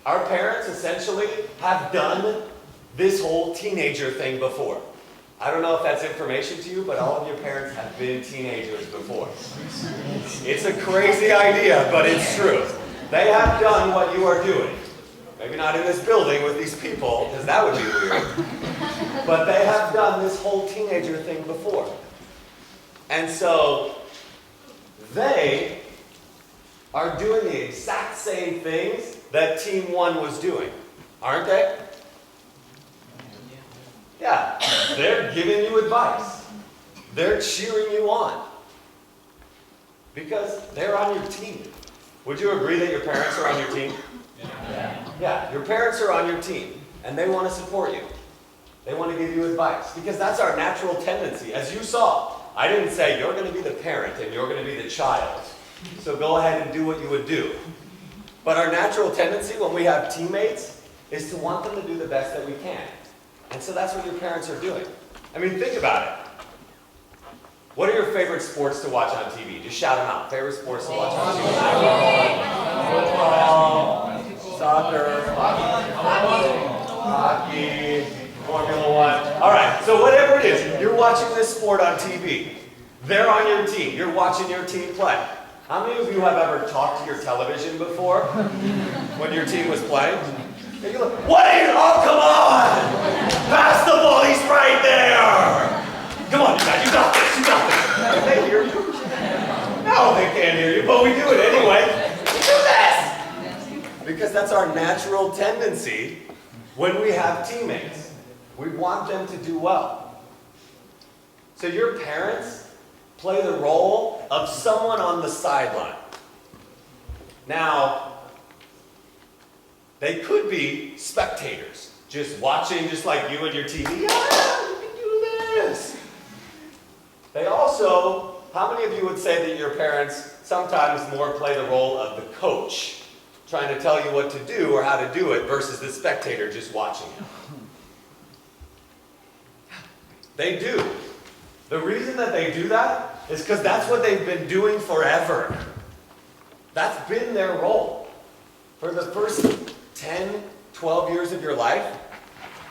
Our parents essentially have done this whole teenager thing before. I don't know if that's information to you, but all of your parents have been teenagers before. It's a crazy idea, but it's true. They have done what you are doing. Maybe not in this building with these people, because that would be weird. But they have done this whole teenager thing before. And so, they are doing the exact same things that Team 1 was doing, aren't they? Yeah, they're giving you advice. They're cheering you on. Because they're on your team. Would you agree that your parents are on your team? Yeah, your parents are on your team, and they want to support you. They want to give you advice, because that's our natural tendency. As you saw, I didn't say you're going to be the parent and you're going to be the child. So go ahead and do what you would do. But our natural tendency when we have teammates is to want them to do the best that we can. And so that's what your parents are doing. I mean, think about it. What are your favorite sports to watch on TV? Just shout them out. Favorite sports to watch on TV? Football, soccer, hockey, Formula 1. All right, so whatever it is, you're watching this sport on TV. They're on your team. You're watching your team play. How many of you have ever talked to your television before when your team was playing? And you're like, what are you? Oh, come on! Pass the ball, he's right there! Come on, you guys, you got this, you got this. Can they hear you? No, they can't hear you, but we do it anyway. We do this! Because that's our natural tendency when we have teammates. We want them to do well. So your parents play the role of someone on the sideline. Now, they could be spectators, just watching just like you and your TV. Yeah, we can do this. They also, how many of you would say that your parents sometimes more play the role of the coach, trying to tell you what to do or how to do it versus the spectator just watching you? They do. The reason that they do that is because that's what they've been doing forever. That's been their role. For the first 10, 12 years of your life,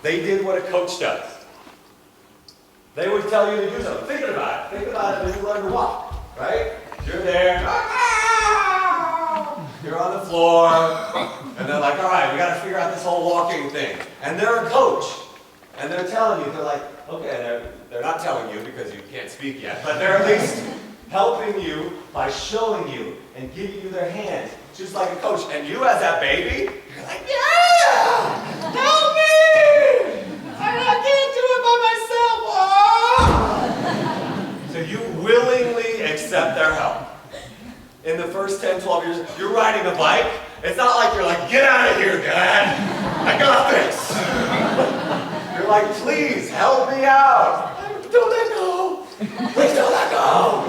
they did what a coach does. They would tell you to do something. Think about it. Think about it when you learn to walk, right? You're there. You're on the floor. And they're like, all right, we got to figure out this whole walking thing. And they're a coach. And they're telling you, they're like, okay, they're not telling you because you can't speak yet, but they're at least helping you by showing you and giving you their hand, just like a coach. And you as that baby, you're like, yeah! Help me! I can't do it by myself! Oh! So you willingly accept their help. In the first 10, 12 years, you're riding a bike. It's not like you're like, get out of here, Dad! I got this! You're like, please, help me out! Don't let go! Please don't let go!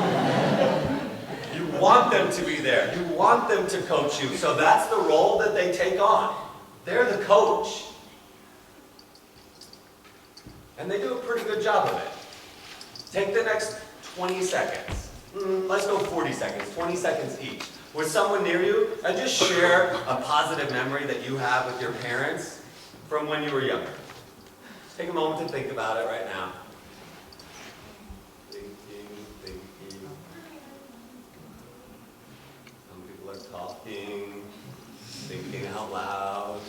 You want them to be there. You want them to coach you. So that's the role that they take on. They're the coach. And they do a pretty good job of it. Take the next 20 seconds. Let's go 40 seconds. 20 seconds each. With someone near you, and just share a positive memory that you have with your parents from when you were younger. Take a moment to think about it right now. Thinking. Some people are talking, thinking out loud.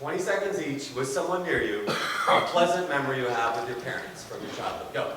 20 seconds each with someone near you, a pleasant memory you have with your parents from your childhood. Go.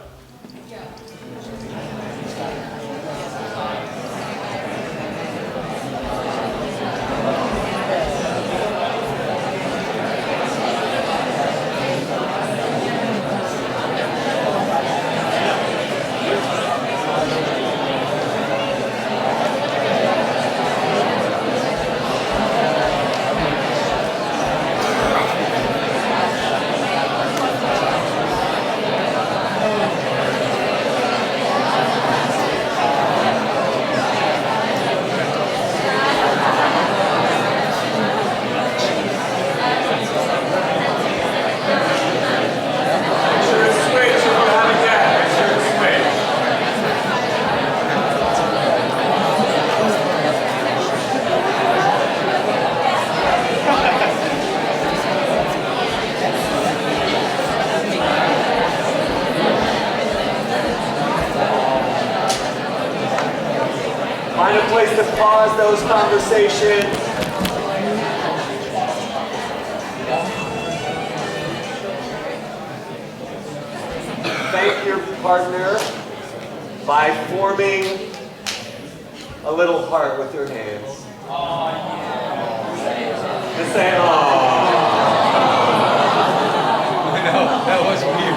conversation. Thank your partner by forming a little heart with your hands. Just say, "Aww." I know, that was weird.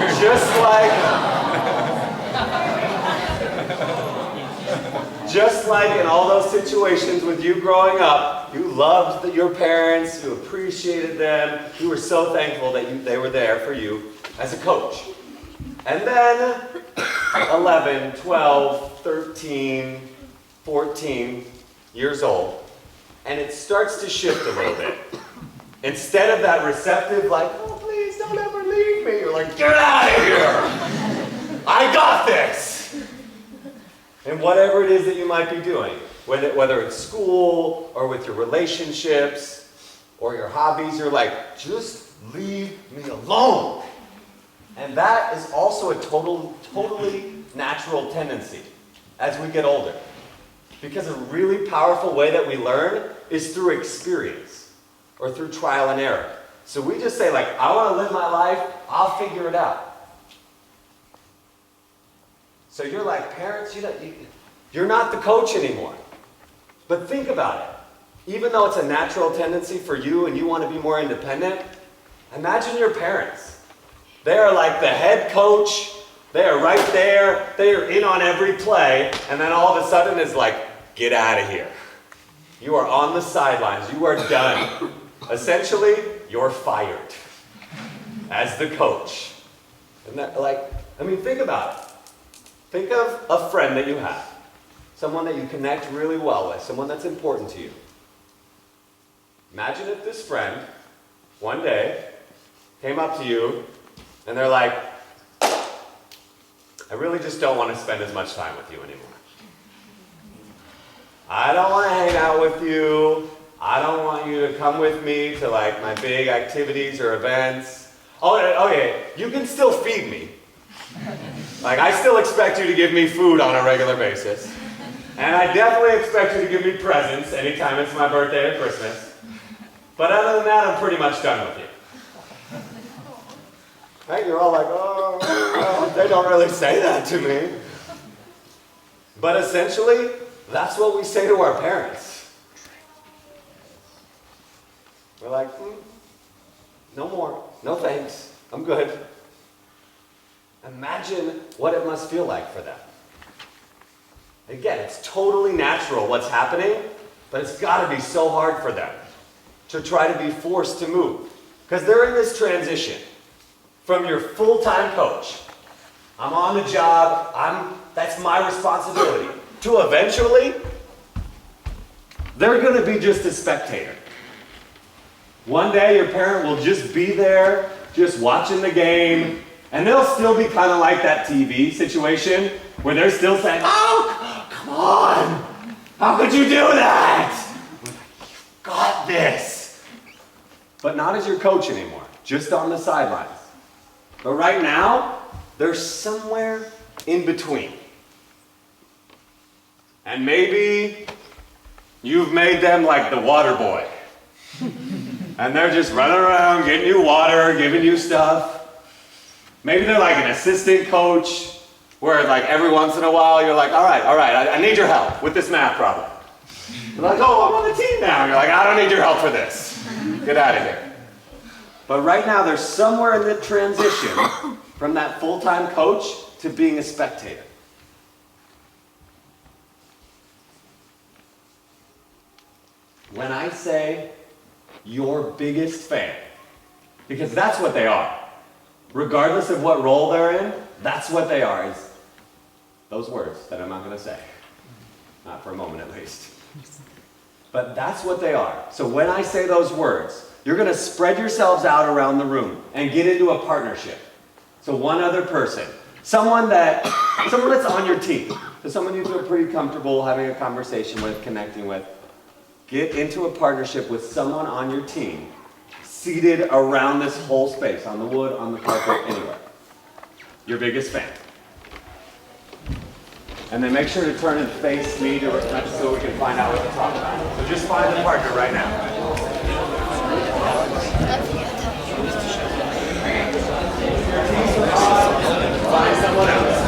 Just like in all those situations with you growing up, you loved your parents, you appreciated them, you were so thankful that they were there for you as a coach. And then 11, 12, 13, 14 years old, and it starts to shift a little bit. Instead of that receptive, like, "Oh, please don't ever leave me," you're like, "Get out of here! I got this!" And whatever it is that you might be doing, whether it's school or with your relationships or your hobbies, you're like, "Just leave me alone." And that is also a totally natural tendency as we get older. Because a really powerful way that we learn is through experience or through trial and error. So we just say, like, "I want to live my life, I'll figure it out." So you're like, parents, you're not the coach anymore. But think about it. Even though it's a natural tendency for you and you want to be more independent, imagine your parents. They are like the head coach. They are right there. They are in on every play. And then all of a sudden it's like, "Get out of here. You are on the sidelines. You are done." Essentially, you're fired as the coach. And that, think about it. Think of a friend that you have, someone that you connect really well with, someone that's important to you. Imagine if this friend, one day, came up to you and they're like, "I really just don't want to spend as much time with you anymore. I don't want to hang out with you. I don't want you to come with me to like my big activities or events. Oh yeah, you can still feed me. Like, I still expect you to give me food on a regular basis. And I definitely expect you to give me presents anytime it's my birthday or Christmas. But other than that, I'm pretty much done with you." Right? You're all like, "Oh, they don't really say that to me." But essentially, that's what we say to our parents. We're like, "No more. No thanks. I'm good." Imagine what it must feel like for them. Again, it's totally natural what's happening, but it's got to be so hard for them to try to be forced to move. Because they're in this transition from your full-time coach, "I'm on the job, that's my responsibility," to eventually, they're going to be just a spectator. One day your parent will just be there, just watching the game, and they'll still be kind of like that TV situation where they're still saying, "Oh, come on! How could you do that? You got this." But not as your coach anymore, just on the sidelines. But right now, they're somewhere in between. And maybe you've made them like the water boy. And they're just running around, getting you water, giving you stuff. Maybe they're like an assistant coach, where like every once in a while you're like, all right, I need your help with this math problem. You're like, "Oh, I'm on the team now." You're like, "I don't need your help for this. Get out of here." But right now they're somewhere in the transition from that full-time coach to being a spectator. When I say your biggest fan, because that's what they are. Regardless of what role they're in, that's what they are, is those words that I'm not going to say. Not for a moment at least. But that's what they are. So when I say those words, you're going to spread yourselves out around the room and get into a partnership. So one other person, someone that's on your team, so someone you feel pretty comfortable having a conversation with, connecting with. Get into a partnership with someone on your team, seated around this whole space, on the wood, on the carpet, anywhere. Your biggest fan. And then make sure to turn and face me so we can find out what to talk about. So just find the partner right now. Find someone else.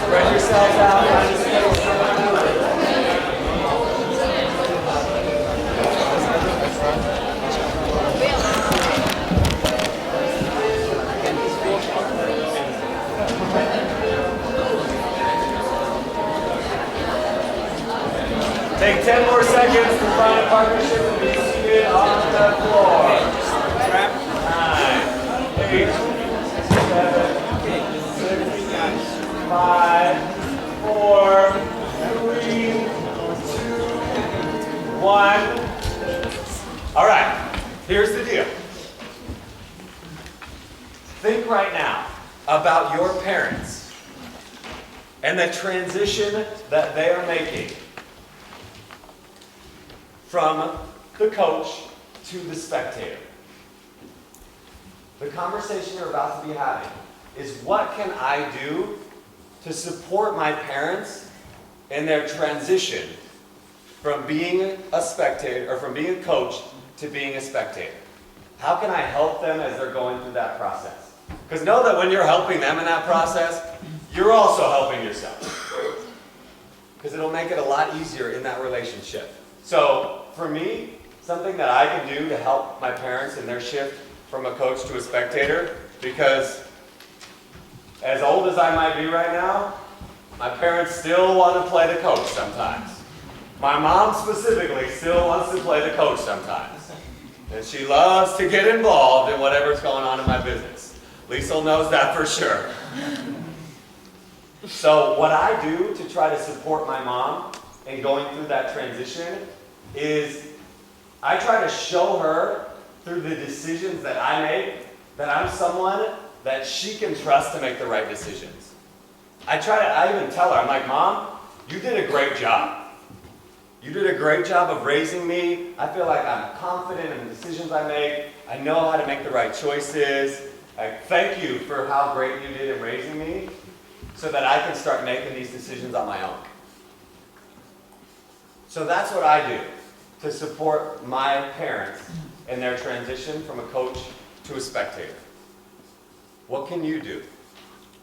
Spread yourselves out. Find a space. Take 10 more seconds to find a partnership and be seated on the floor. 9, 8, 7, 6, 5, 4, 3, 2, 1. All right, here's the deal. Think right now about your parents and the transition that they are making from the coach to the spectator. The conversation you're about to be having is, what can I do to support my parents in their transition from being a spectator, or from being a coach to being a spectator? How can I help them as they're going through that process? Because know that when you're helping them in that process, you're also helping yourself. Because it'll make it a lot easier in that relationship. So, for me, something that I can do to help my parents in their shift from a coach to a spectator, because as old as I might be right now, my parents still want to play the coach sometimes. My mom specifically still wants to play the coach sometimes. And she loves to get involved in whatever's going on in my business. Liesl knows that for sure. So what I do to try to support my mom in going through that transition is I try to show her through the decisions that I make that I'm someone that she can trust to make the right decisions. I even tell her, I'm like, Mom, you did a great job. You did a great job of raising me. I feel like I'm confident in the decisions I make. I know how to make the right choices. I thank you for how great you did in raising me so that I can start making these decisions on my own. So that's what I do to support my parents in their transition from a coach to a spectator. What can you do?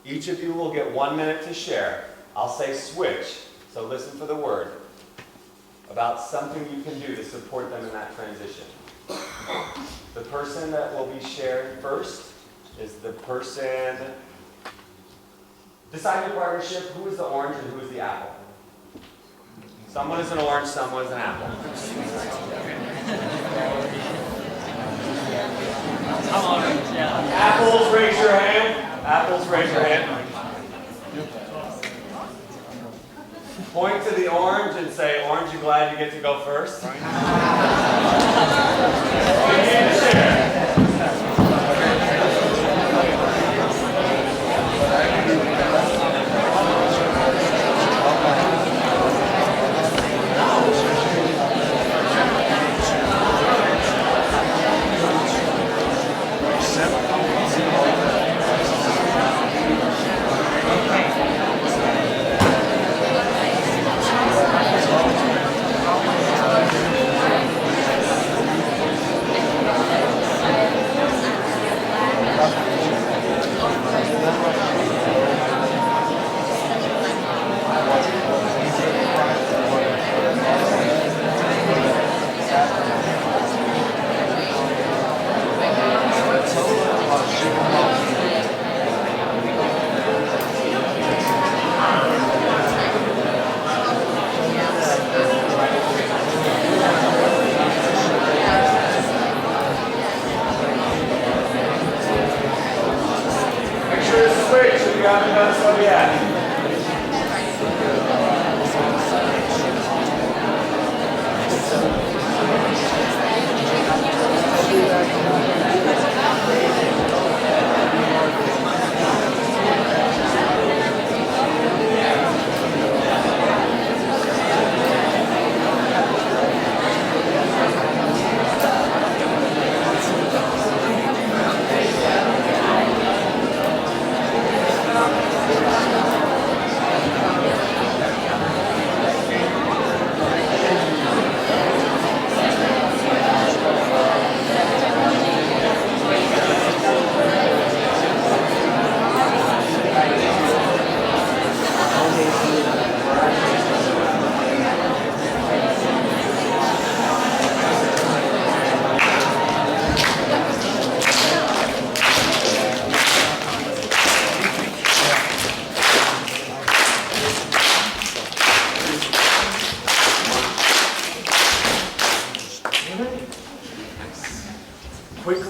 Each of you will get 1 minute to share. I'll say switch, so listen for the word, about something you can do to support them in that transition. The person that will be sharing first is the person. Decide your partnership. Who is the orange and who is the apple? Someone is an orange, someone is an apple. Apples, raise your hand. Apples, raise your hand. Point to the orange and say, Orange, you glad you get to go first? And share.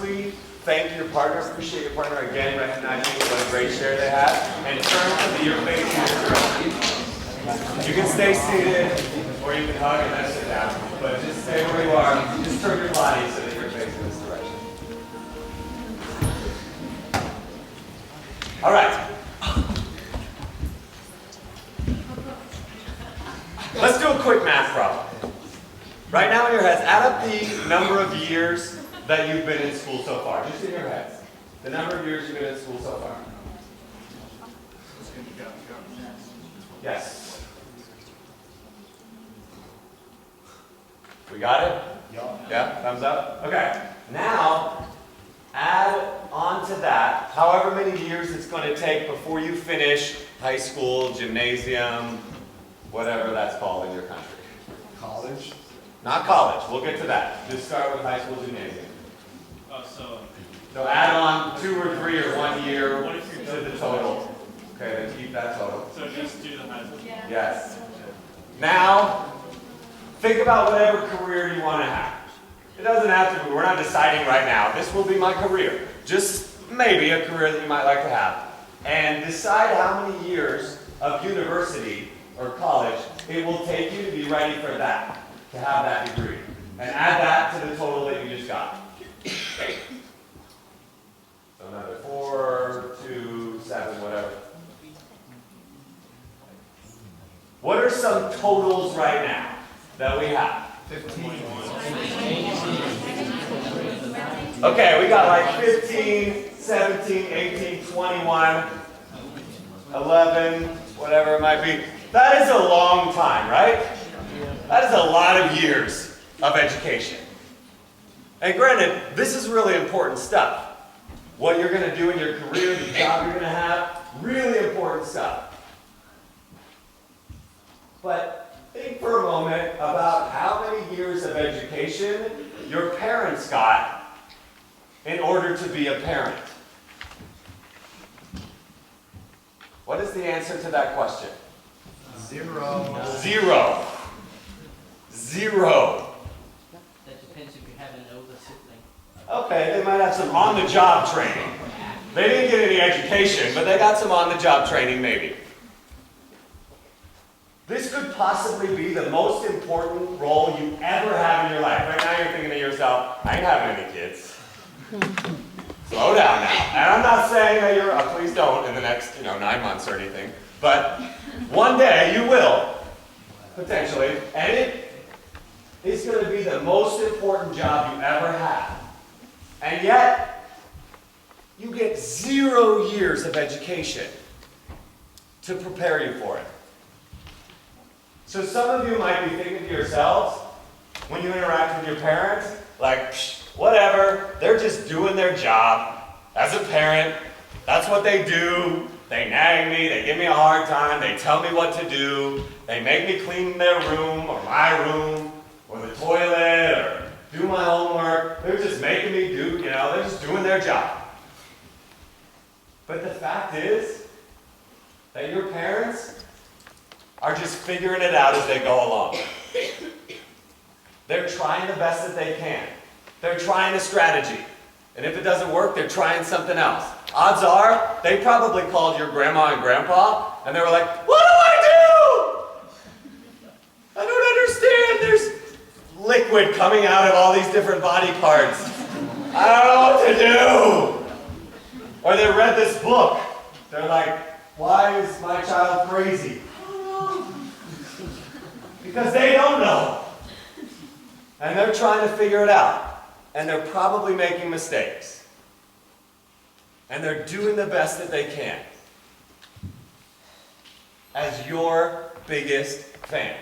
generously thank your partner, appreciate your partner again, recognizing what a great share they had, and turn so that you're facing this direction. You can stay seated, or you can hug and then sit down, but just stay where you are. Just turn your body so that you're facing this direction. All right. Let's do a quick math problem. Right now in your heads, add up the number of years that you've been in school so far. Just in your heads. The number of years you've been in school so far. Yes. We got it? Yeah? Thumbs up? Okay. Now, add on to that however many years it's going to take before you finish high school, gymnasium, whatever that's called in your country. College? Not college. We'll get to that. Just start with high school, gymnasium. So add on 2 or 3 or 1 year What if you're to the total. Okay, then keep that total. So just do the high school. Yes. Now, think about whatever career you want to have. It doesn't have to be, we're not deciding right now, this will be my career. Just maybe a career that you might like to have. And decide how many years of university or college it will take you to be ready for that, to have that degree. And add that to the total that you just got. So another 4, 2, 7, whatever. What are some totals right now that we have? 15. Okay, we got like 15, 17, 18, 21, 11, whatever it might be. That is a long time, right? That is a lot of years of education. And granted, this is really important stuff. What you're going to do in your career, the job you're going to have, really important stuff. But think for a moment about how many years of education your parents got in order to be a parent. What is the answer to that question? 0. 0. 0. That depends if you have an older sibling. Okay, they might have some on-the-job training. They didn't get any education, but they got some on-the-job training maybe. This could possibly be the most important role you ever have in your life. Right now you're thinking to yourself, I ain't having any kids. Slow down now. And I'm not saying that you're, please don't in the next 9 months or anything. But one day you will, potentially. And it is going to be the most important job you ever have. And yet, you get 0 years of education to prepare you for it. So some of you might be thinking to yourselves, when you interact with your parents, like, whatever, they're just doing their job. As a parent, that's what they do. They nag me, they give me a hard time, they tell me what to do, they make me clean their room, or my room, or the toilet, or do my homework. They're just making me do, they're just doing their job. But the fact is that your parents are just figuring it out as they go along. They're trying the best that they can. They're trying a strategy. And if it doesn't work, they're trying something else. Odds are, they probably called your grandma and grandpa, and they were like, what do I do? I don't understand. There's liquid coming out of all these different body parts. I don't know what to do. Or they read this book. They're like, why is my child crazy? Because they don't know. And they're trying to figure it out. And they're probably making mistakes. And they're doing the best that they can. As your biggest fan.